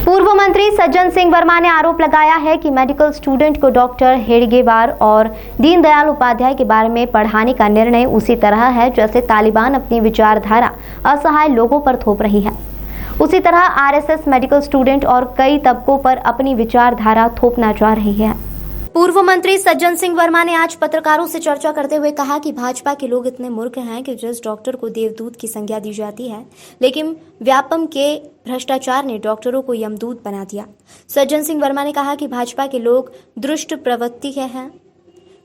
पूर्व मंत्री सज्जन सिंह वर्मा ने आरोप लगाया है कि मेडिकल स्टूडेंट को डॉक्टर हेडगेवार और दीनदयाल उपाध्याय के बारे में पढ़ाने का निर्णय उसी तरह है जैसे तालिबान अपनी विचारधारा असहाय लोगों पर थोप रही है। उसी तरह आरएसएस मेडिकल स्टूडेंट और कई तबकों पर अपनी विचारधारा थोपना चाह रही है। पूर्व मंत्री सज्जन सिंह वर्मा ने आज पत्रकारों से चर्चा करते हुए कहा कि भाजपा के लोग इतने मूर्ख हैं कि जिस डॉक्टर को देवदूत की संज्ञा दी जाती है, लेकिन व्यापम के भ्रष्टाचार ने डॉक्टरों को यमदूत बना दिया। सज्जन सिंह वर्मा ने कहा कि भाजपा के लोग दुष्ट प्रवृत्ति के हैं।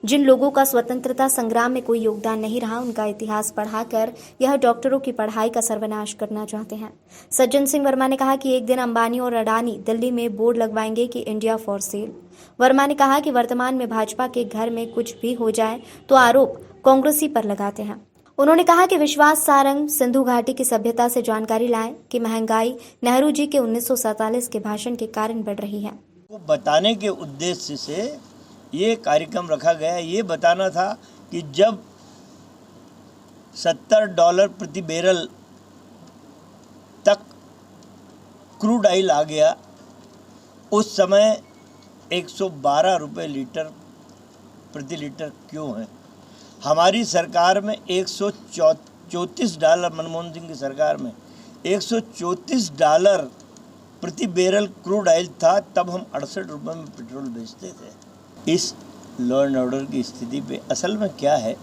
जिन लोगों का स्वतंत्रता संग्राम में कोई योगदान नहीं रहा, उनका इतिहास पढ़ाकर यह डॉक्टरों की पढ़ाई का सर्वनाश करना चाहते हैं। सज्जन सिंह वर्मा ने कहा कि एक दिन अंबानी और अडानी दिल्ली में बोर्ड लगवाएंगे कि इंडिया फॉर सेल। वर्मा ने कहा कि वर्तमान में भाजपा के घर में कुछ भी हो जाए तो आरोप कांग्रेसी पर लगाते हैं। उन्होंने कहा कि विश्वास सारंग सिंधु घाटी की सभ्यता से जानकारी लाएं कि महंगाई नेहरू जी के 1947 के भाषण के कारण बढ़ रही है। वो बताने के उद्देश्य से ये कार्यक्रम रखा गया। ये बताना था कि जब $70 प्रति बैरल तक क्रूड ऑयल आ गया, उस समय 112 रुपये लीटर प्रति लीटर क्यों है। हमारी सरकार में $134, मनमोहन सिंह की सरकार में $134 प्रति बैरल क्रूड ऑयल था, तब हम 68 रुपये में पेट्रोल बेचते थे। इस लॉ एंड ऑर्डर की स्थिति पे असल में क्या है,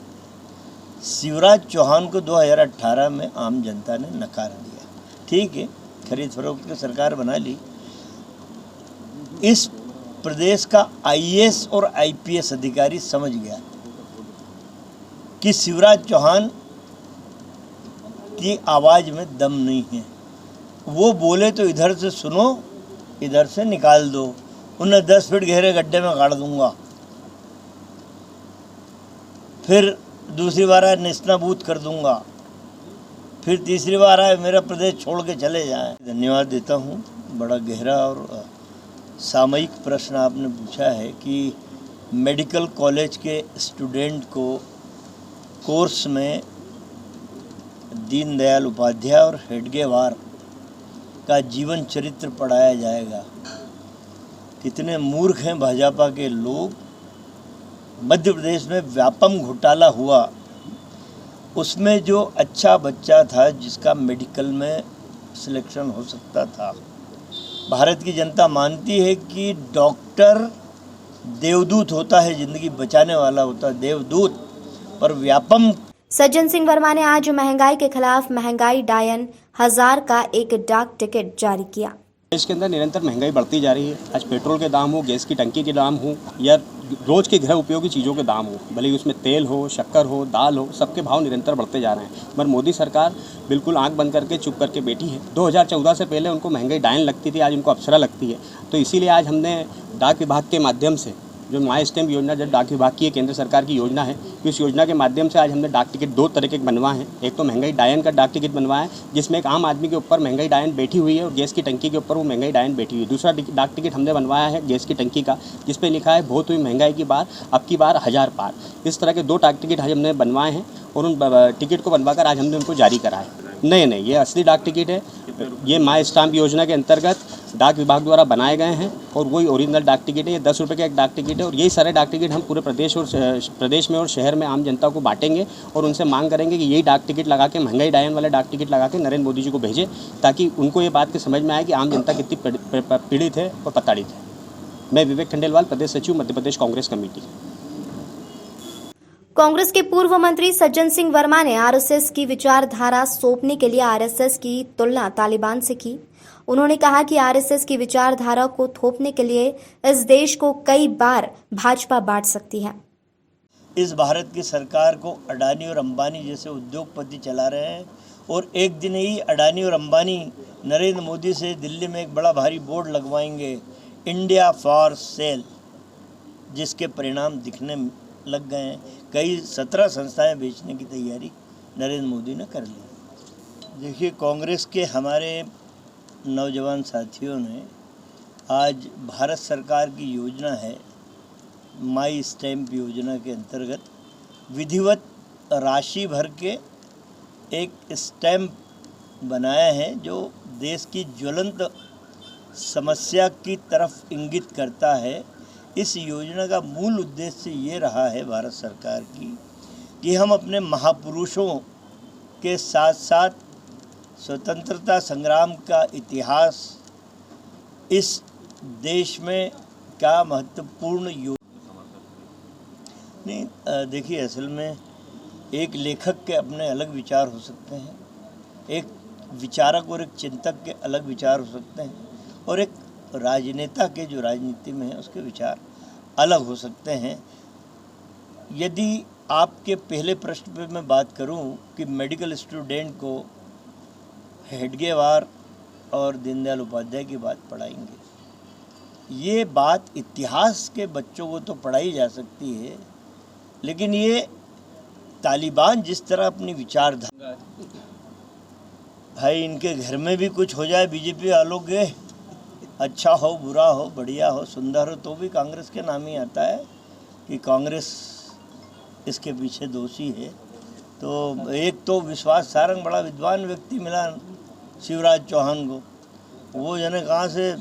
शिवराज चौहान को 2018 में आम जनता ने नकार दिया। ठीक है, खरीद फरोख्त की सरकार बना ली। इस प्रदेश का आईएएस और आईपीएस अधिकारी समझ गया कि शिवराज चौहान की आवाज़ में दम नहीं है। वो बोले तो इधर से सुनो, इधर से निकाल दो। उन्हें 10 फीट गहरे गड्ढे में गाड़ दूंगा। फिर दूसरी बार आए नेस्तनाबूद कर दूंगा। फिर तीसरी बार आए मेरा प्रदेश छोड़ के चले जाएं। धन्यवाद देता हूं। बड़ा गहरा और सामयिक प्रश्न आपने पूछा है कि मेडिकल कॉलेज के स्टूडेंट को कोर्स में दीनदयाल उपाध्याय और हेडगेवार का जीवन चरित्र पढ़ाया जाएगा। कितने मूर्ख हैं भाजपा के लोग। मध्य प्रदेश में व्यापम घोटाला हुआ, उसमें जो अच्छा बच्चा था जिसका मेडिकल में सिलेक्शन हो सकता था, भारत की जनता मानती है कि डॉक्टर देवदूत होता है, जिंदगी बचाने वाला होता है देवदूत, पर व्यापम। सज्जन सिंह वर्मा ने आज महंगाई के खिलाफ महंगाई डायन 1000 का एक डाक टिकट जारी किया। देश के अंदर निरंतर महंगाई बढ़ती जा रही है। आज पेट्रोल के दाम हो, गैस की टंकी के दाम हो, या रोज के गृह उपयोगी चीज़ों के दाम हो, भले ही उसमें तेल हो, शक्कर हो, दाल हो, सबके भाव निरंतर बढ़ते जा रहे हैं। मगर मोदी सरकार बिल्कुल आंख बंद करके चुप करके बैठी है। 2014 से पहले उनको महंगाई डायन लगती थी, आज उनको अप्सरा लगती है। तो इसीलिए आज हमने डाक विभाग के माध्यम से, जो माई स्टैम्प योजना जो डाक विभाग की केंद्र सरकार की योजना है, इस योजना के माध्यम से आज हमने डाक टिकट 2 तरह के बनवाए हैं। एक तो महंगाई डायन का डाक टिकट बनवाया है, जिसमें एक आम आदमी के ऊपर महंगाई डायन बैठी हुई है और गैस की टंकी के ऊपर वो महंगाई डायन बैठी हुई है। दूसरा डाक टिकट हमने बनवाया है गैस की टंकी का, जिस पे लिखा है बहुत हुई महंगाई की बार, अब की बार 1000 पार। इस तरह के 2 डाक टिकट आज हमने बनवाए हैं और उन टिकट को बनवाकर आज हमने उनको जारी करा है। नहीं, ये असली डाक टिकट है। ये माई स्टाम्प योजना के अंतर्गत डाक विभाग द्वारा बनाए गए हैं और वही ओरिजिनल डाक टिकट है। ये 10 रुपये का एक डाक टिकट है और यही सारे डाक टिकट हम पूरे प्रदेश में और शहर में आम जनता को बांटेंगे और उनसे मांग करेंगे कि यही डाक टिकट लगा के, महंगाई डायन वाले डाक टिकट लगा के नरेंद्र मोदी जी को भेजें, ताकि उनको ये बात की समझ में आए कि आम जनता कितनी पीड़ित है और प्रताड़ित है। मैं विवेक खंडेलवाल, प्रदेश सचिव, मध्य प्रदेश कांग्रेस कमेटी। कांग्रेस के पूर्व मंत्री सज्जन सिंह वर्मा ने आरएसएस की विचारधारा सौंपने के लिए आरएसएस की तुलना तालिबान से की। उन्होंने कहा कि आरएसएस की विचारधारा को थोपने के लिए इस देश को कई बार भाजपा बांट सकती है। इस भारत की सरकार को अडानी और अंबानी जैसे उद्योगपति चला रहे हैं और एक दिन ही अडानी और अंबानी नरेंद्र मोदी से दिल्ली में एक बड़ा भारी बोर्ड लगवाएंगे, इंडिया फॉर सेल, जिसके परिणाम दिखने लग गए हैं। कई 17 संस्थाएं बेचने की तैयारी नरेंद्र मोदी ने कर ली। देखिए, कांग्रेस के हमारे नौजवान साथियों ने आज भारत सरकार की योजना है, माई स्टैम्प योजना के अंतर्गत विधिवत राशि भर के एक स्टैम्प बनाया है जो देश की ज्वलंत समस्या की तरफ इंगित करता है। इस योजना का मूल उद्देश्य ये रहा है भारत सरकार की कि हम अपने महापुरुषों के साथ साथ स्वतंत्रता संग्राम का इतिहास, इस देश में क्या महत्वपूर्ण नहीं, देखिए असल में एक लेखक के अपने अलग विचार हो सकते हैं, एक विचारक और एक चिंतक के अलग विचार हो सकते हैं, और एक राजनेता के जो राजनीति में है उसके विचार अलग हो सकते हैं। यदि आपके पहले प्रश्न पे मैं बात करूं कि मेडिकल स्टूडेंट को हेडगेवार और दीनदयाल उपाध्याय की बात पढ़ाएंगे, ये बात इतिहास के बच्चों को तो पढ़ाई जा सकती है, लेकिन ये तालिबान जिस तरह अपनी विचारधारा, भाई इनके घर में भी कुछ हो जाए बीजेपी वालों के, अच्छा हो बुरा हो बढ़िया हो सुंदर हो, तो भी कांग्रेस के नाम ही आता है कि कांग्रेस इसके पीछे दोषी है। तो एक तो विश्वास सारंग बड़ा विद्वान व्यक्ति मिला शिवराज चौहान को, वो जाने कहाँ से